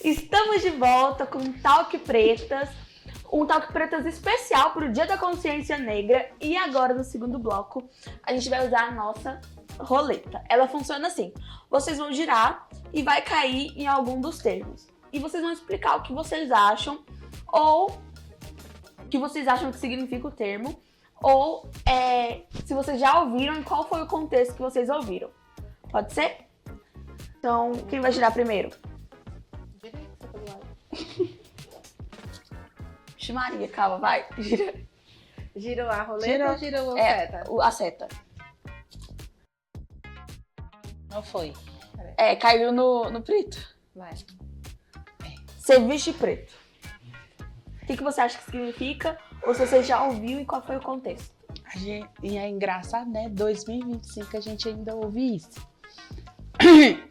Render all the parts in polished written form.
Estamos de volta com Talk Pretas, um Talk Pretas especial para o Dia da Consciência Negra. E agora, no segundo bloco, a gente vai usar a nossa roleta. Ela funciona assim: vocês vão girar e vai cair em algum dos termos. E vocês vão explicar o que vocês acham, ou o que vocês acham que significa o termo, ou se vocês já ouviram e qual foi o contexto que vocês ouviram. Pode ser? Então, quem vai girar primeiro? Maria, calma, vai. Gira. Gira a roleta ou gira a seta? A seta. Não foi. Caiu no preto. Vai. Serviço de preto. O que você acha que significa? Ou se você já ouviu e qual foi o contexto? E é engraçado, né? 2025 a gente ainda ouve isso.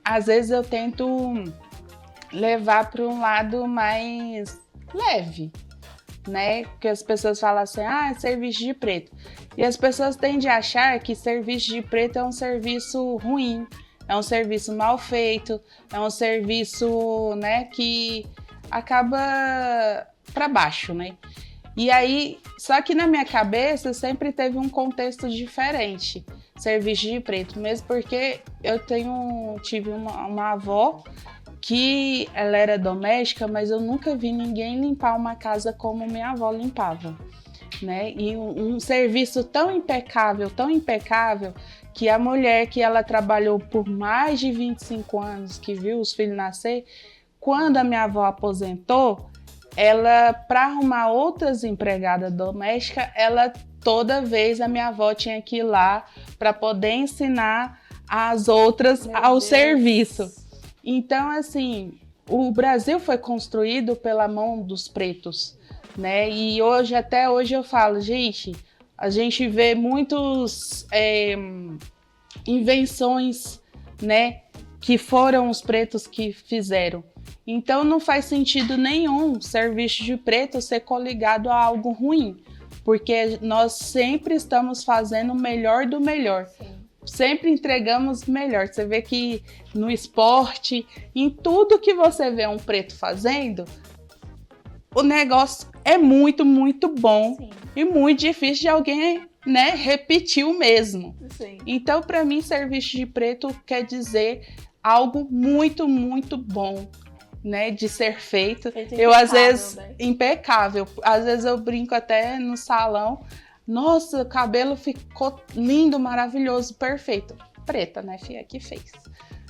Às vezes eu tento levar para um lado mais leve, né? Porque as pessoas falam assim, serviço de preto. E as pessoas tendem a achar que serviço de preto é um serviço ruim, é um serviço mal feito, é um serviço, né, que acaba para baixo, né? E aí, só que na minha cabeça sempre teve um contexto diferente, serviço de preto, mesmo porque eu tive uma avó que ela era doméstica, mas eu nunca vi ninguém limpar uma casa como minha avó limpava, né? E um serviço tão impecável, que a mulher que ela trabalhou por mais de 25 anos, que viu os filhos nascer, quando a minha avó aposentou, ela, para arrumar outras empregadas domésticas, toda vez a minha avó tinha que ir lá para poder ensinar as outras ao serviço. Então, assim, o Brasil foi construído pela mão dos pretos, né? E até hoje eu falo, gente, a gente vê muitas invenções, né, que foram os pretos que fizeram. Então não faz sentido nenhum serviço de preto ser coligado a algo ruim, porque nós sempre estamos fazendo o melhor do melhor. Sim. Sempre entregamos melhor. Você vê que no esporte, em tudo que você vê um preto fazendo, o negócio é muito, muito bom. Sim. E muito difícil de alguém, né, repetir o mesmo. Sim. Então, para mim, serviço de preto quer dizer algo muito, muito bom, né, de ser feito. Eu, às vezes, né? Impecável. Às vezes eu brinco até no salão. Nossa, o cabelo ficou lindo, maravilhoso, perfeito. Preta, né, filha, que fez.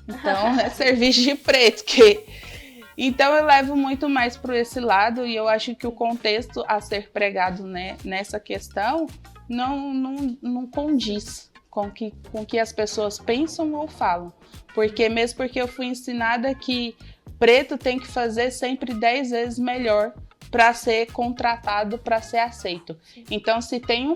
Então, é serviço de preto. Então, eu levo muito mais para esse lado e eu acho que o contexto a ser pregado, né, nessa questão não condiz com que as pessoas pensam ou falam. Mesmo porque eu fui ensinada que preto tem que fazer sempre 10 vezes melhor para ser contratado, para ser aceito. Então, se tem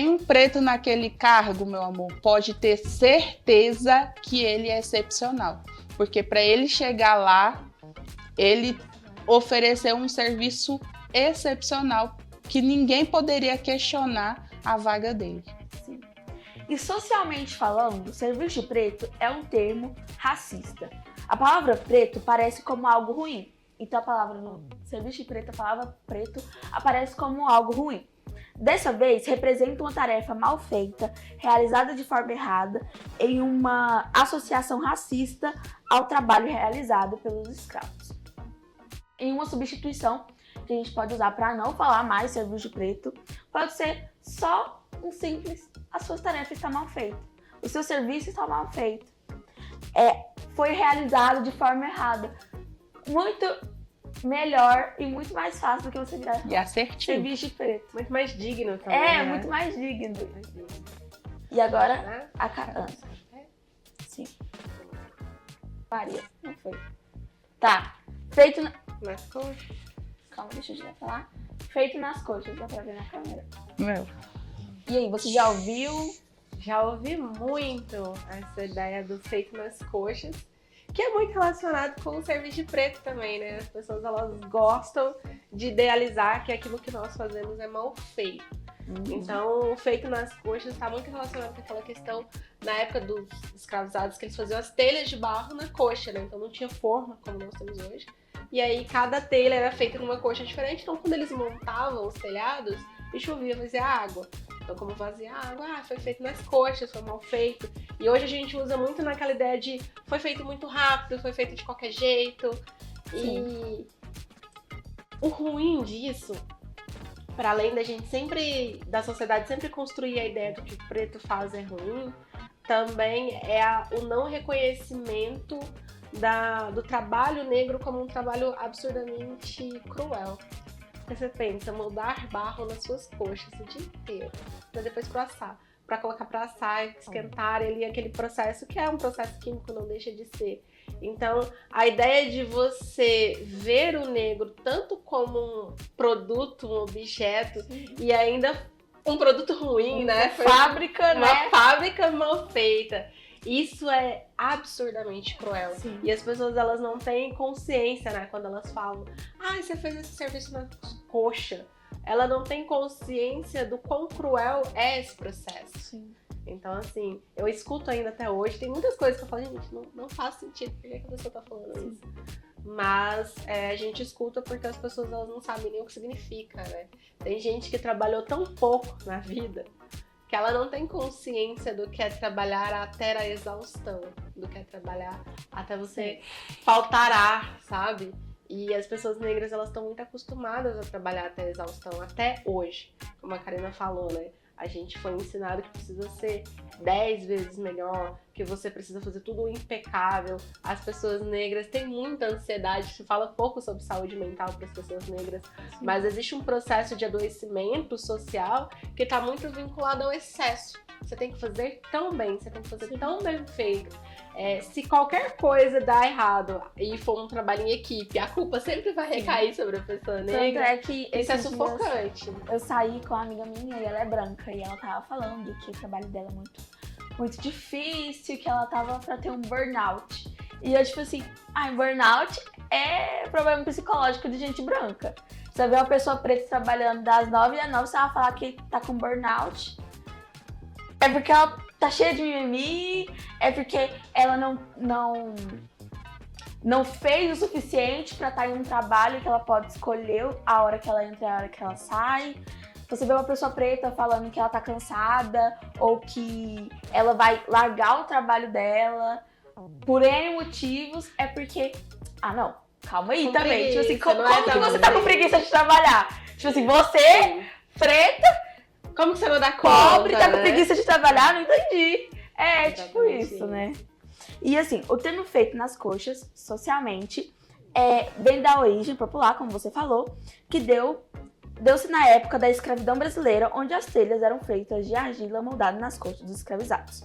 um preto naquele cargo, meu amor, pode ter certeza que ele é excepcional. Porque para ele chegar lá, ele ofereceu um serviço excepcional que ninguém poderia questionar a vaga dele. Sim. E socialmente falando, serviço de preto é um termo racista. A palavra preto parece como algo ruim. Então a palavra no serviço de preto, a palavra preto, aparece como algo ruim. Dessa vez, representa uma tarefa mal feita, realizada de forma errada, em uma associação racista ao trabalho realizado pelos escravos. Em uma substituição que a gente pode usar para não falar mais serviço de preto, pode ser só um simples: a sua tarefa está mal feita, o seu serviço está mal feito, foi realizado de forma errada. Muito melhor e muito mais fácil do que você virar serviço de preto. Muito mais digno também, né? Muito mais digno. E agora, a Carrança. Sim. Maria, não foi. Tá. Feito nas coxas. Calma, deixa eu já falar. Feito nas coxas, dá pra ver na câmera. Meu. E aí, você já ouviu? Já ouvi muito essa ideia do feito nas coxas, que é muito relacionado com o serviço de preto também, né? As pessoas, elas gostam de idealizar que aquilo que nós fazemos é mal feito. Então, o feito nas coxas está muito relacionado com aquela questão, na época dos escravizados, que eles faziam as telhas de barro na coxa, né? Então não tinha forma, como nós temos hoje. E aí, cada telha era feita numa coxa diferente. Então, quando eles montavam os telhados, e chovia, fazia água. Então, como fazia água, foi feito nas coxas, foi mal feito. E hoje a gente usa muito naquela ideia de foi feito muito rápido, foi feito de qualquer jeito. Sim. E o ruim disso, para além da gente sempre, da sociedade sempre construir a ideia do que o preto faz é ruim, também é o não reconhecimento do trabalho negro como um trabalho absurdamente cruel. Porque você pensa, moldar barro nas suas coxas o dia inteiro, pra depois pra colocar pra assar, esquentar ali aquele processo que é um processo químico, não deixa de ser. Então, a ideia de você ver o negro tanto como um produto, um objeto, e ainda um produto ruim, né? Fábrica, né? Uma fábrica mal feita. Isso é absurdamente cruel. Sim. E as pessoas, elas não têm consciência, né? Quando elas falam, você fez esse serviço na coxa. Ela não tem consciência do quão cruel é esse processo. Sim. Então, assim, eu escuto ainda até hoje. Tem muitas coisas que eu falo, gente, não faz sentido. Por que a pessoa tá falando isso? Mas a gente escuta porque as pessoas, elas não sabem nem o que significa, né? Tem gente que trabalhou tão pouco na vida que ela não tem consciência do que é trabalhar até a exaustão, do que é trabalhar até você faltar ar, sabe? E as pessoas negras, elas estão muito acostumadas a trabalhar até a exaustão, até hoje, como a Karina falou, né? A gente foi ensinado que precisa ser 10 vezes melhor, que você precisa fazer tudo impecável. As pessoas negras têm muita ansiedade, se fala pouco sobre saúde mental para as pessoas negras, mas existe um processo de adoecimento social que está muito vinculado ao excesso. Você tem que fazer tão bem, você tem que fazer tão bem feito. Se qualquer coisa dá errado e for um trabalho em equipe, a culpa sempre vai recair sobre a pessoa negra. Tanto é que Isso é esses sufocante. dias eu saí com uma amiga minha e ela é branca e ela tava falando que o trabalho dela é muito difícil, que ela tava pra ter um burnout. E eu tipo assim, burnout é problema psicológico de gente branca. Você vê uma pessoa preta trabalhando das 9 às 9, você vai falar que tá com burnout. É porque ela tá cheia de mimimi, é porque ela não fez o suficiente pra estar em um trabalho que ela pode escolher a hora que ela entra e a hora que ela sai. Você vê uma pessoa preta falando que ela tá cansada ou que ela vai largar o trabalho dela por N motivos, é porque... não, calma aí também. Tipo assim, como que você tá com preguiça de trabalhar? Tipo assim, você, preta... Como que você não dá conta, pobre, tá com preguiça de trabalhar? Não entendi. Tipo isso, né? E assim, o termo feito nas coxas, socialmente, vem da origem popular, como você falou, que deu-se na época da escravidão brasileira, onde as telhas eram feitas de argila moldada nas coxas dos escravizados.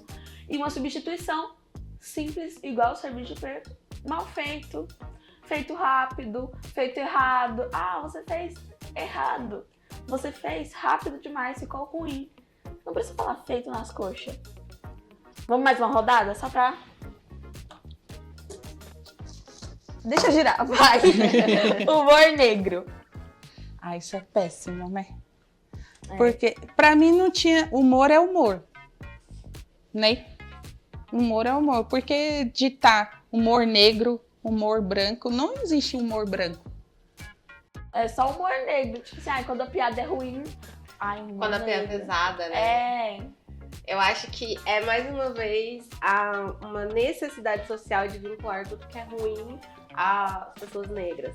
E uma substituição simples, igual o serviço de preto, mal feito, feito rápido, feito errado. Você fez errado. Você fez rápido demais, ficou ruim. Não precisa falar feito nas coxas. Vamos mais uma rodada? Só pra... Deixa eu girar, vai. Humor negro. Isso é péssimo, né? Porque pra mim não tinha... Humor é humor, né? Humor é humor. Porque ditar humor negro, humor branco, não existe humor branco. É só humor negro. Tipo assim, quando a piada é ruim... Quando a piada é pesada, né? Eu acho que é, mais uma vez, uma necessidade social de vincular tudo que é ruim às pessoas negras.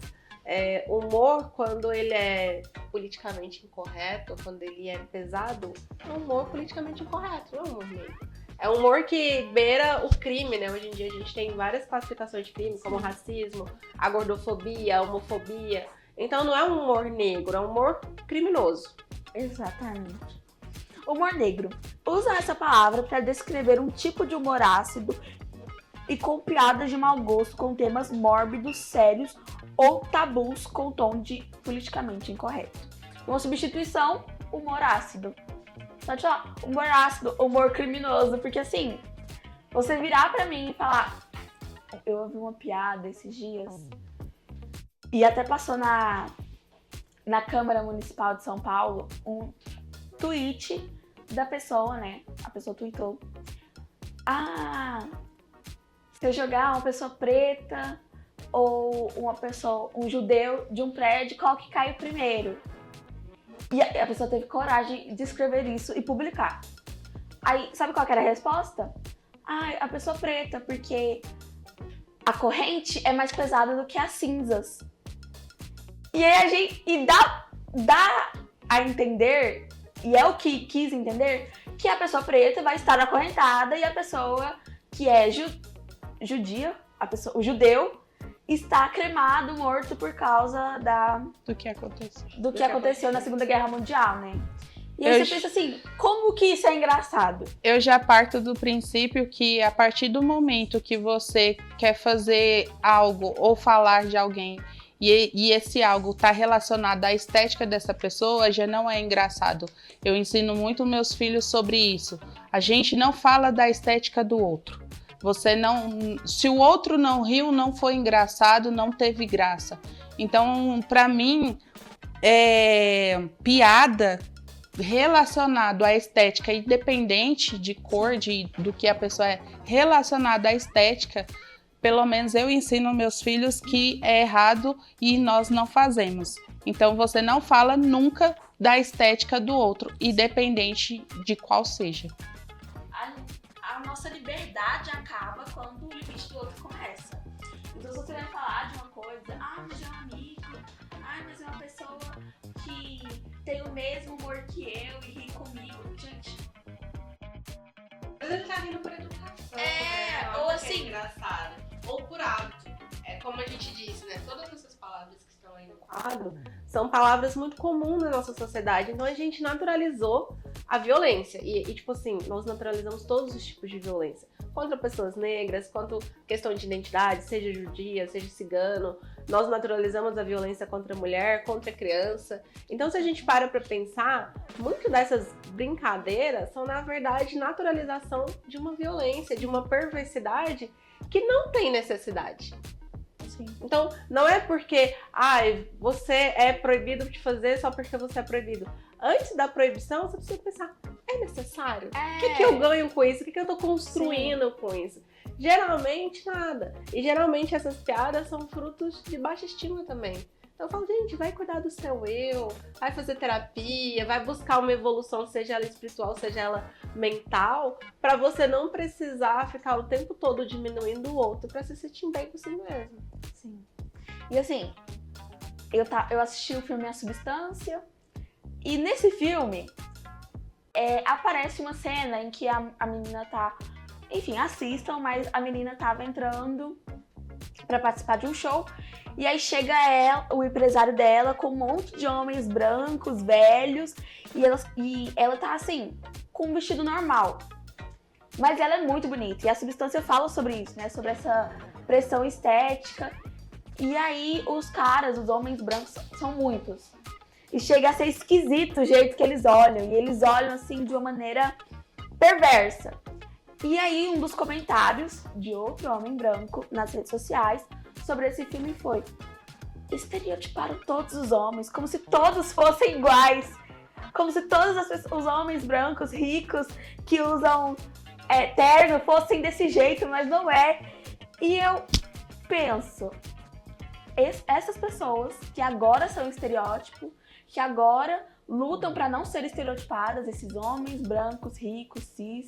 O humor, quando ele é politicamente incorreto, quando ele é pesado, é um humor politicamente incorreto, não é um humor negro. É um humor que beira o crime, né? Hoje em dia a gente tem várias classificações de crime, como racismo, a gordofobia, a homofobia. Então não é um humor negro, é um humor criminoso. Exatamente. Humor negro. Usa essa palavra para descrever um tipo de humor ácido e com piadas de mau gosto, com temas mórbidos, sérios ou tabus com tom de politicamente incorreto. Uma substituição, humor ácido. Pode falar humor ácido, humor criminoso, porque assim, você virar pra mim e falar, eu ouvi uma piada esses dias e até passou na Câmara Municipal de São Paulo tweet da pessoa, né? A pessoa tweetou. Se eu jogar uma pessoa preta ou um judeu de um prédio, qual que cai primeiro? E a pessoa teve coragem de escrever isso e publicar. Aí, sabe qual que era a resposta? A pessoa preta, porque a corrente é mais pesada do que as cinzas. E aí dá a entender, e é o que quis entender, que a pessoa preta vai estar acorrentada e a pessoa que é judia, o judeu, está cremado, morto por causa do que aconteceu na Segunda Guerra Mundial, né? E aí você pensa assim, como que isso é engraçado? Eu já parto do princípio que a partir do momento que você quer fazer algo ou falar de alguém e esse algo está relacionado à estética dessa pessoa, já não é engraçado. Eu ensino muito meus filhos sobre isso. A gente não fala da estética do outro. Se o outro não riu, não foi engraçado, não teve graça. Então, para mim, piada relacionado à estética, independente de cor, do que a pessoa é, relacionado à estética, pelo menos eu ensino meus filhos que é errado e nós não fazemos. Então você não fala nunca da estética do outro, independente de qual seja. A nossa liberdade acaba quando o limite do outro começa. Então se você vai falar de uma coisa, mas é um amigo, mas é uma pessoa que tem o mesmo humor que eu e ri comigo. Gente. Mas ele tá rindo por educação. Ou assim. É engraçado. Ou por hábito. É como a gente disse, né? Todas essas palavras que estão aí no quadro são palavras muito comuns na nossa sociedade. Então a gente naturalizou a violência. E tipo assim, nós naturalizamos todos os tipos de violência. Contra pessoas negras, quanto questão de identidade, seja judia, seja cigano. Nós naturalizamos a violência contra a mulher, contra a criança. Então, se a gente para pensar, muito dessas brincadeiras são, na verdade, naturalização de uma violência, de uma perversidade que não tem necessidade. Sim. Então, não é porque você é proibido de fazer só porque você é proibido. Antes da proibição, você precisa pensar, é necessário? O que eu ganho com isso? O que eu tô construindo com isso? Geralmente, nada. E geralmente essas piadas são frutos de baixa estima também. Então eu falo, gente, vai cuidar do seu eu, vai fazer terapia, vai buscar uma evolução, seja ela espiritual, seja ela mental, pra você não precisar ficar o tempo todo diminuindo o outro pra se sentir bem consigo mesmo. Sim. E assim, eu assisti o filme A Substância, e nesse filme aparece uma cena em que a menina tá... Enfim, assistam, mas a menina tava entrando pra participar de um show. E aí chega o empresário dela com um monte de homens brancos, velhos. E ela tá assim, com um vestido normal. Mas ela é muito bonita. E a Substância fala sobre isso, né? Sobre essa pressão estética. E aí os homens brancos, são muitos. E chega a ser esquisito o jeito que eles olham. E eles olham assim de uma maneira perversa. E aí, um dos comentários de outro homem branco nas redes sociais sobre esse filme foi: estereotiparam todos os homens, como se todos fossem iguais. Como se todos os homens brancos ricos que usam terno fossem desse jeito, mas não é. E eu penso, essas pessoas que agora são estereótipo, que agora lutam para não ser estereotipadas, esses homens brancos, ricos, cis,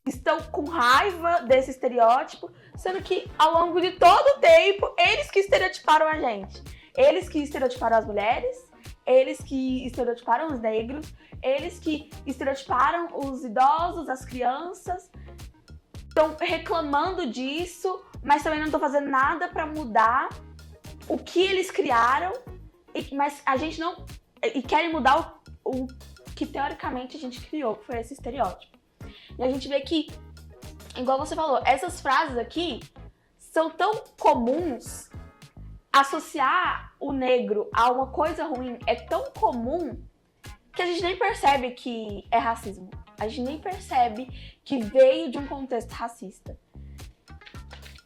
estão com raiva desse estereótipo, sendo que ao longo de todo o tempo, eles que estereotiparam a gente. Eles que estereotiparam as mulheres, eles que estereotiparam os negros, eles que estereotiparam os idosos, as crianças. Estão reclamando disso, mas também não estão fazendo nada para mudar o que eles criaram, mas a gente não... E querem mudar o que teoricamente a gente criou, que foi esse estereótipo. E a gente vê que, igual você falou, essas frases aqui são tão comuns. Associar o negro a uma coisa ruim é tão comum que a gente nem percebe que é racismo. A gente nem percebe que veio de um contexto racista.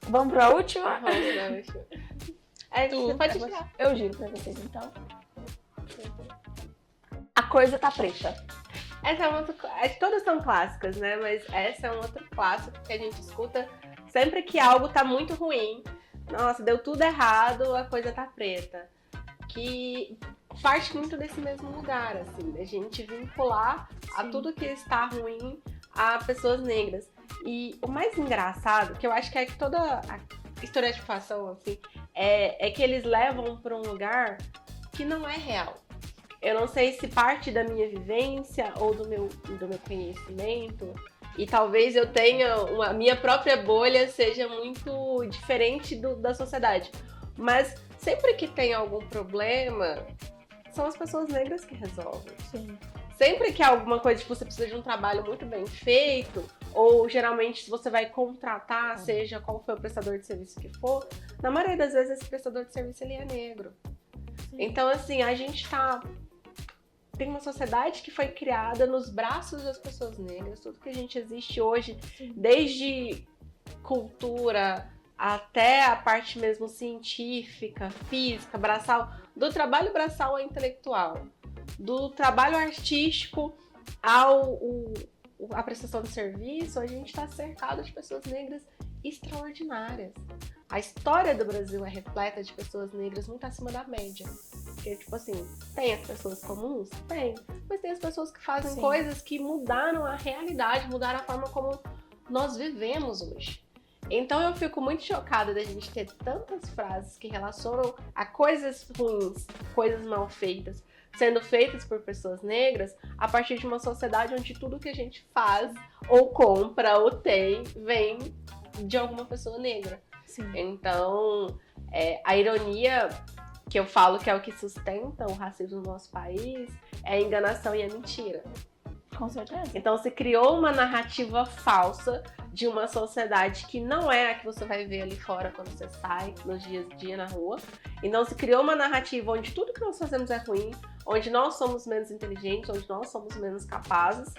Vamos pra última? Você pode tirar. Eu giro pra vocês, então. A coisa tá preta. Essa é outra. Todas são clássicas, né? Mas essa é um outro clássico que a gente escuta sempre que algo tá muito ruim. Nossa, deu tudo errado, a coisa tá preta. Que parte muito desse mesmo lugar, assim, da gente vincular a tudo que está ruim a pessoas negras. E o mais engraçado, que eu acho que é que toda a estereotipação, assim, é que eles levam para um lugar que não é real. Eu não sei se parte da minha vivência ou do meu conhecimento, e talvez eu tenha a minha própria bolha seja muito diferente da sociedade. Mas sempre que tem algum problema, são as pessoas negras que resolvem. Sim. Sempre que há alguma coisa, tipo, você precisa de um trabalho muito bem feito, ou geralmente se você vai contratar, seja qual for o prestador de serviço que for, na maioria das vezes esse prestador de serviço ele é negro. Sim. Então, assim, a gente tem uma sociedade que foi criada nos braços das pessoas negras. Tudo que a gente existe hoje, desde cultura até a parte mesmo científica, física, braçal, do trabalho braçal ao intelectual, do trabalho artístico à prestação de serviço, a gente está cercado de pessoas negras extraordinárias. A história do Brasil é repleta de pessoas negras muito acima da média. Porque, tipo assim, tem as pessoas comuns? Tem. Mas tem as pessoas que fazem coisas que mudaram a realidade, mudaram a forma como nós vivemos hoje. Então eu fico muito chocada da gente ter tantas frases que relacionam a coisas ruins, coisas mal feitas, sendo feitas por pessoas negras, a partir de uma sociedade onde tudo que a gente faz, ou compra, ou tem, vem de alguma pessoa negra. Sim. Então, a ironia que eu falo que é o que sustenta o racismo no nosso país é a enganação e a mentira. Com certeza. Então se criou uma narrativa falsa de uma sociedade que não é a que você vai ver ali fora quando você sai nos dias a dia na rua. Então se criou uma narrativa onde tudo que nós fazemos é ruim, onde nós somos menos inteligentes, onde nós somos menos capazes.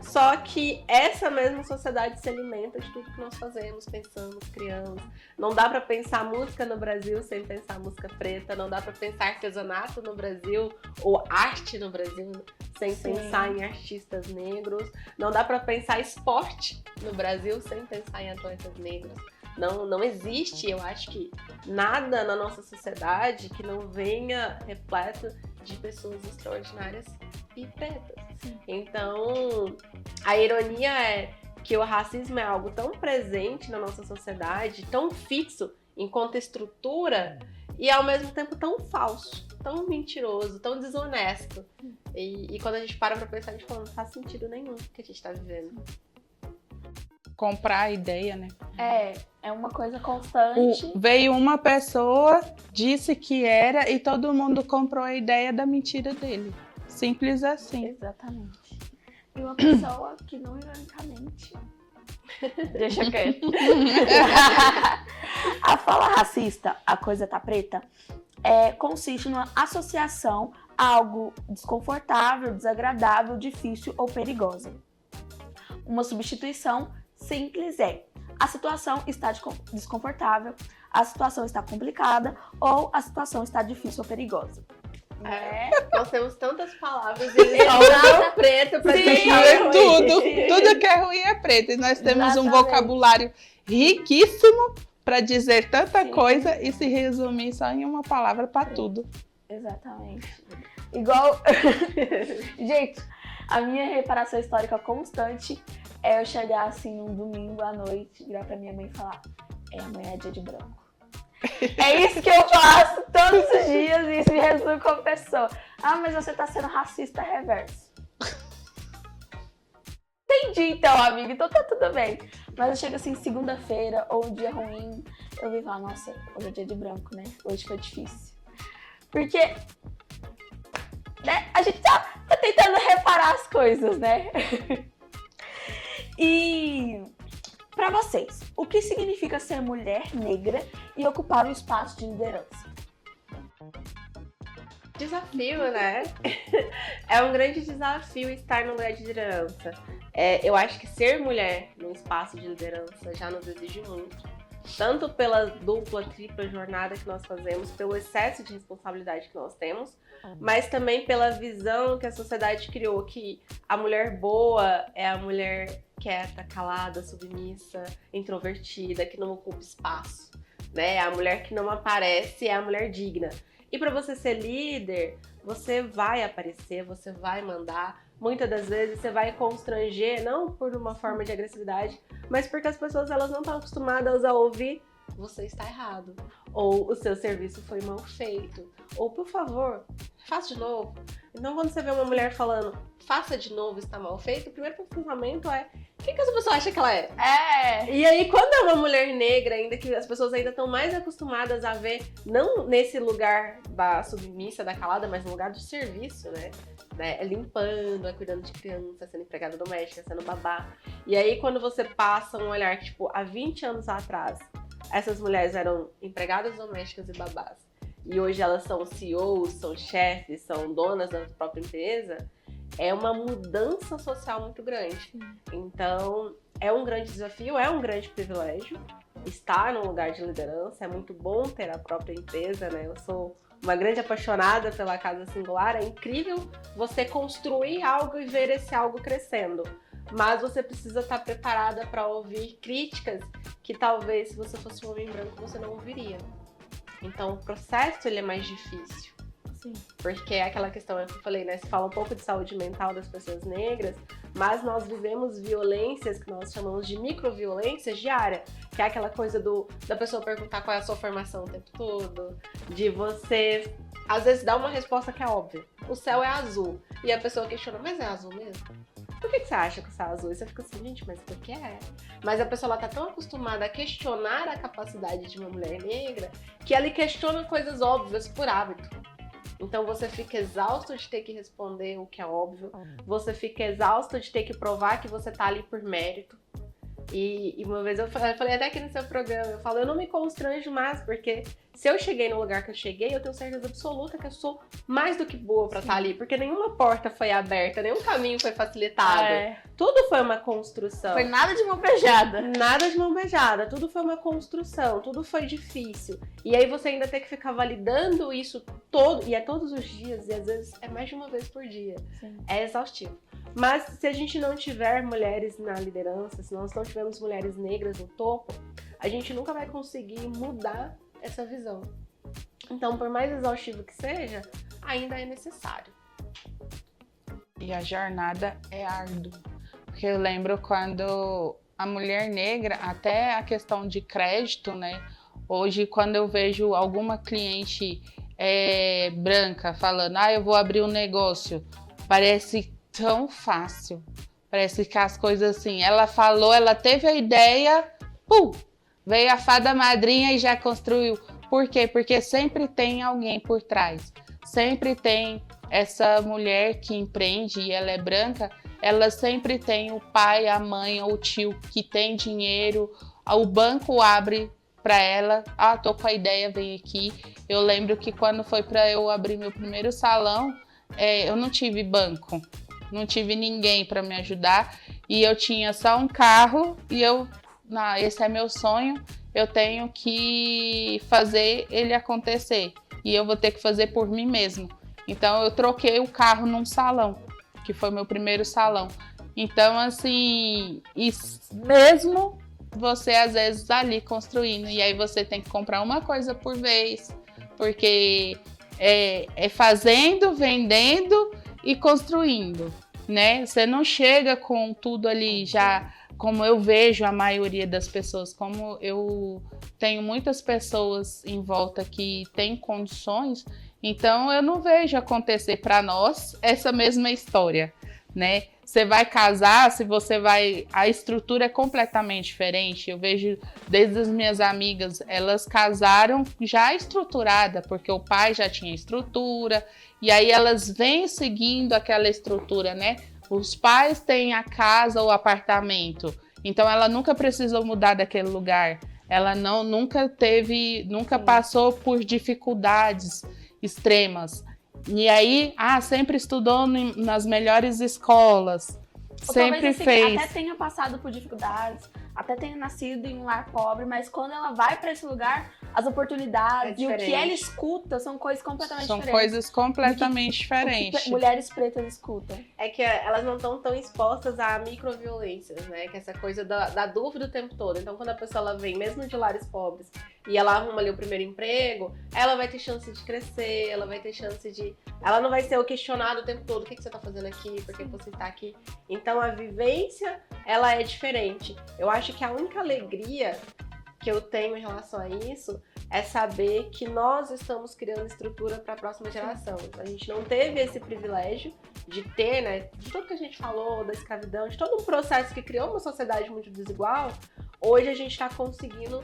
Só que essa mesma sociedade se alimenta de tudo que nós fazemos, pensamos, criamos. Não dá pra pensar música no Brasil sem pensar música preta. Não dá pra pensar artesanato no Brasil ou arte no Brasil sem pensar em artistas negros. Não dá pra pensar esporte no Brasil sem pensar em atletas negros. Não existe, eu acho que nada na nossa sociedade que não venha repleto de pessoas extraordinárias e pretas. Então, a ironia é que o racismo é algo tão presente na nossa sociedade, tão fixo enquanto estrutura, e ao mesmo tempo tão falso, tão mentiroso, tão desonesto. E quando a gente para pra pensar, a gente fala, não faz sentido nenhum que a gente tá vivendo. Comprar a ideia, né? É uma coisa constante. Veio uma pessoa, disse que era, e todo mundo comprou a ideia da mentira dele. Simples assim. Exatamente. E uma pessoa que não, ironicamente, deixa quieto. A fala racista, a coisa tá preta, consiste numa associação a algo desconfortável, desagradável, difícil ou perigosa. Uma substituição simples a situação está desconfortável, a situação está complicada ou a situação está difícil ou perigosa. Nós temos tantas palavras e eles só usam preto pra deixar tudo que é ruim é preto. E nós temos um vocabulário riquíssimo para dizer tanta coisa e se resumir só em uma palavra para tudo. Exatamente. Igual, gente, a minha reparação histórica constante é eu chegar assim um domingo à noite, virar pra minha mãe e falar: amanhã é dia de branco. É isso que eu faço todos os dias e isso me resume como pessoa. Mas você tá sendo racista reverso. Entendi então, amiga, então tá tudo bem. Mas eu chego assim, segunda-feira ou um dia ruim, eu vou falar: nossa, hoje é dia de branco, né? Hoje foi difícil. Porque a gente tá tentando reparar as coisas, né? E pra vocês, o que significa ser mulher negra e ocupar um espaço de liderança? Desafio, né? É um grande desafio estar no lugar de liderança. Eu acho que ser mulher num espaço de liderança já nos exige muito. tanto pela dupla, tripla jornada que nós fazemos, pelo excesso de responsabilidade que nós temos, mas também pela visão que a sociedade criou, que a mulher boa é a mulher quieta, calada, submissa, introvertida, que não ocupa espaço, né? A mulher que não aparece é a mulher digna. E para você ser líder, você vai aparecer, você vai mandar. Muitas das vezes você vai constranger, não por uma forma de agressividade, mas porque as pessoas elas não estão acostumadas a ouvir você está errado, ou o seu serviço foi mal feito, ou por favor, faça de novo. Então quando você vê uma mulher falando faça de novo, está mal feito, o primeiro pensamento é quem que essa pessoa acha que ela é? E aí quando é uma mulher negra ainda, que as pessoas ainda estão mais acostumadas a ver, não nesse lugar da submissa, da calada, mas no lugar do serviço, né? Limpando, cuidando de criança, sendo empregada doméstica, sendo babá. E aí quando você passa um olhar que, tipo, há 20 anos atrás, essas mulheres eram empregadas domésticas e babás, e hoje elas são CEOs, são chefes, são donas da própria empresa, é uma mudança social muito grande. Então, é um grande desafio, é um grande privilégio estar num lugar de liderança, é muito bom ter a própria empresa, né? Eu sou uma grande apaixonada pela Casa Singular, é incrível você construir algo e ver esse algo crescendo. Mas você precisa estar preparada para ouvir críticas que talvez, se você fosse um homem branco, você não ouviria. Então, o processo ele é mais difícil. Sim. Porque é aquela questão que eu falei, né? Se fala um pouco de saúde mental das pessoas negras, mas nós vivemos violências que nós chamamos de microviolências diárias, que é aquela coisa da pessoa perguntar qual é a sua formação o tempo todo, de você, às vezes, dar uma resposta que é óbvia. O céu é azul. E a pessoa questiona, mas é azul mesmo? Por que você acha que o céu é azul? E você fica assim, gente, mas por que é? Mas a pessoa ela tá tão acostumada a questionar a capacidade de uma mulher negra que ela questiona coisas óbvias por hábito. Então você fica exausto de ter que responder o que é óbvio, você fica exausto de ter que provar que você tá ali por mérito. E uma vez eu falei até aqui no seu programa, eu não me constranjo mais, porque se eu cheguei no lugar que eu cheguei, eu tenho certeza absoluta que eu sou mais do que boa pra estar ali, porque nenhuma porta foi aberta, nenhum caminho foi facilitado. Tudo foi uma construção. Foi nada de mão beijada. Nada de mão beijada, tudo foi uma construção, tudo foi difícil. E aí você ainda tem que ficar validando isso todo, e é todos os dias, e às vezes é mais de uma vez por dia. Sim. É exaustivo. Mas se a gente não tiver mulheres na liderança, se nós não tivermos mulheres negras no topo, a gente nunca vai conseguir mudar essa visão. Então, por mais exaustivo que seja, ainda é necessário. E a jornada é árdua. Porque eu lembro quando a mulher negra, até a questão de crédito, né? Hoje, quando eu vejo alguma cliente branca falando, eu vou abrir um negócio, parece tão fácil. Parece que as coisas assim, ela falou, ela teve a ideia, veio a fada madrinha e já construiu. Por quê? Porque sempre tem alguém por trás. Sempre tem essa mulher que empreende e ela é branca, ela sempre tem o pai, a mãe ou o tio que tem dinheiro, o banco abre para ela, tô com a ideia, vem aqui. Eu lembro que quando foi para eu abrir meu primeiro salão, eu não tive banco. Não tive ninguém para me ajudar e eu tinha só um carro e esse é meu sonho, eu tenho que fazer ele acontecer e eu vou ter que fazer por mim mesmo. Então eu troquei o carro num salão, que foi meu primeiro salão. Então assim, mesmo você às vezes ali construindo e aí você tem que comprar uma coisa por vez, porque é fazendo, vendendo e construindo, né? Você não chega com tudo ali já, como eu vejo a maioria das pessoas, como eu tenho muitas pessoas em volta que têm condições, então eu não vejo acontecer para nós essa mesma história, né? Você vai casar, a estrutura é completamente diferente. Eu vejo desde as minhas amigas, elas casaram já estruturada, porque o pai já tinha estrutura, e aí elas vêm seguindo aquela estrutura, né? Os pais têm a casa ou apartamento, então ela nunca precisou mudar daquele lugar. Ela nunca passou por dificuldades extremas. E aí, sempre estudou nas melhores escolas, ou sempre talvez, assim, fez. Até tenha passado por dificuldades, até tenha nascido em um lar pobre, mas quando ela vai para esse lugar, as oportunidades e o que ela escuta são coisas completamente diferentes. São coisas completamente diferentes. O que mulheres pretas escutam. É que elas não estão tão expostas a microviolências, né? Que é essa coisa da dúvida o tempo todo. Então, quando a pessoa ela vem, mesmo de lares pobres, e ela arruma ali o primeiro emprego, ela vai ter chance de crescer, ela vai ter chance de... Ela não vai ser o questionado o tempo todo. O que você tá fazendo aqui? Por que você está aqui? Então, a vivência, ela é diferente. Eu acho que a única alegria que eu tenho em relação a isso é saber que nós estamos criando estrutura para a próxima geração. A gente não teve esse privilégio de ter, né, de tudo que a gente falou, da escravidão, de todo um processo que criou uma sociedade muito desigual. Hoje a gente está conseguindo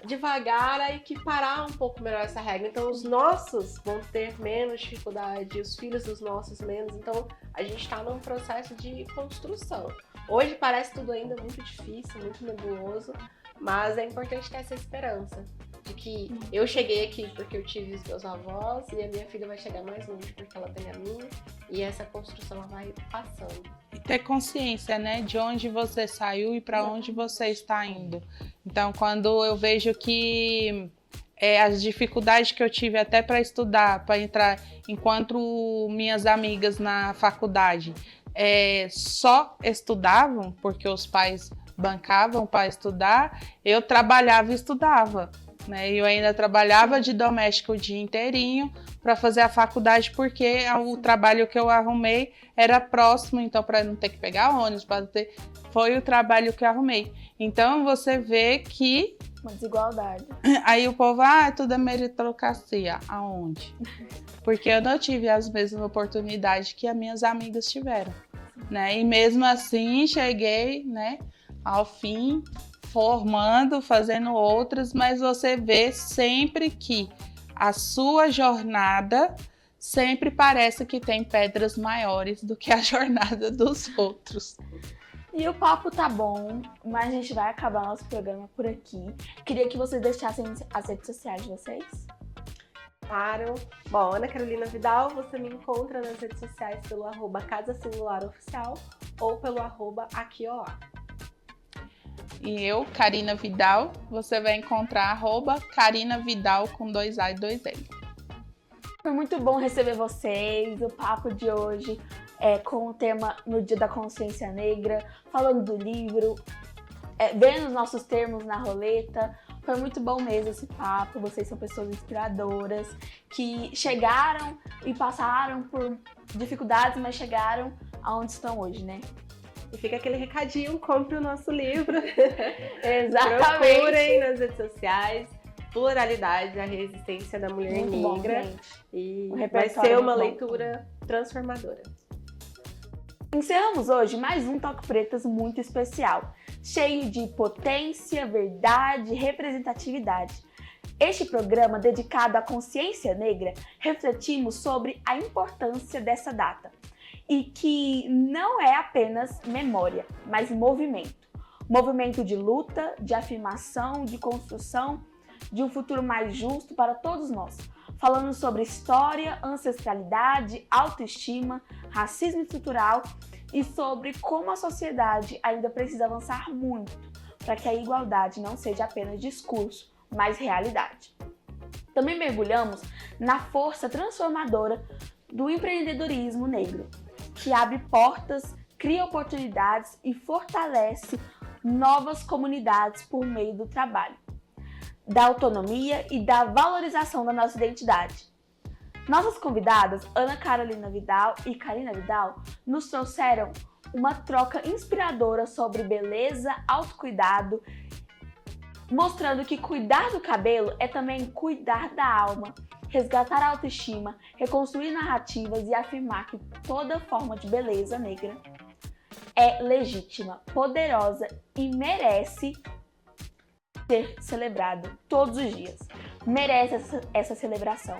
devagar a equiparar um pouco melhor essa regra. Então os nossos vão ter menos dificuldade, os filhos dos nossos menos. Então a gente está num processo de construção. Hoje parece tudo ainda muito difícil, muito nebuloso, mas é importante ter essa esperança de que eu cheguei aqui porque eu tive os meus avós e a minha filha vai chegar mais longe porque ela tem a minha, e essa construção ela vai passando. E ter consciência, né, de onde você saiu e para onde você está indo. Então, quando eu vejo que as dificuldades que eu tive até para estudar, para entrar, enquanto minhas amigas na faculdade só estudavam porque os pais bancavam para estudar, eu trabalhava e estudava, né? Eu ainda trabalhava de doméstico o dia inteirinho para fazer a faculdade, porque o trabalho que eu arrumei era próximo, então para não ter que pegar ônibus, foi o trabalho que eu arrumei. Então você vê que uma desigualdade. Aí o povo, tudo é meritocracia. Aonde? Porque eu não tive as mesmas oportunidades que as minhas amigas tiveram, né? E mesmo assim cheguei, né, ao fim, formando, fazendo outras, mas você vê sempre que a sua jornada sempre parece que tem pedras maiores do que a jornada dos outros. E o papo tá bom, mas a gente vai acabar nosso programa por aqui. Queria que vocês deixassem as redes sociais de vocês. Claro. Bom, Ana Carolina Vidal, você me encontra nas redes sociais pelo @Casa Singular Oficial ou pelo @AquioLá. E eu, Karina Vidal, você vai encontrar @Karina Vidal com 2A e 2L. Foi muito bom receber vocês, o papo de hoje com o tema no Dia da Consciência Negra, falando do livro, vendo os nossos termos na roleta. Foi muito bom mesmo esse papo, vocês são pessoas inspiradoras, que chegaram e passaram por dificuldades, mas chegaram aonde estão hoje, né? E fica aquele recadinho, compre o nosso livro. Exatamente. Procurem nas redes sociais. Pluralidade, a resistência da mulher muito negra. Bom, gente. E Um vai ser uma bom. leitura transformadora. Encerramos hoje mais um Toque Pretas muito especial, cheio de potência, verdade e representatividade. Este programa, dedicado à consciência negra, refletimos sobre a importância dessa data e que não é apenas memória, mas movimento. Movimento de luta, de afirmação, de construção de um futuro mais justo para todos nós. Falando sobre história, ancestralidade, autoestima, racismo estrutural e sobre como a sociedade ainda precisa avançar muito para que a igualdade não seja apenas discurso, mas realidade. Também mergulhamos na força transformadora do empreendedorismo negro, que abre portas, cria oportunidades e fortalece novas comunidades por meio do trabalho, da autonomia e da valorização da nossa identidade. Nossas convidadas, Ana Carolina Vidal e Karina Vidal, nos trouxeram uma troca inspiradora sobre beleza, autocuidado, mostrando que cuidar do cabelo é também cuidar da alma, resgatar a autoestima, reconstruir narrativas e afirmar que toda forma de beleza negra é legítima, poderosa e merece ser celebrado todos os dias. Merece essa celebração.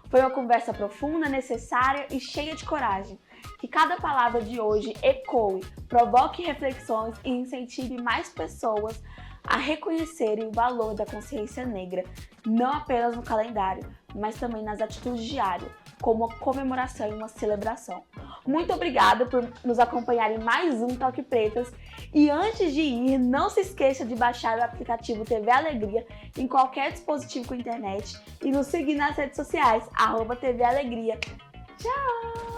Foi uma conversa profunda, necessária e cheia de coragem. Que cada palavra de hoje ecoe, provoque reflexões e incentive mais pessoas a reconhecerem o valor da consciência negra, não apenas no calendário, mas também nas atitudes diárias, como uma comemoração e uma celebração. Muito obrigada por nos acompanhar em mais um Toque Pretas. E antes de ir, não se esqueça de baixar o aplicativo TV Alegria em qualquer dispositivo com internet e nos seguir nas redes sociais, @TV Alegria. Tchau!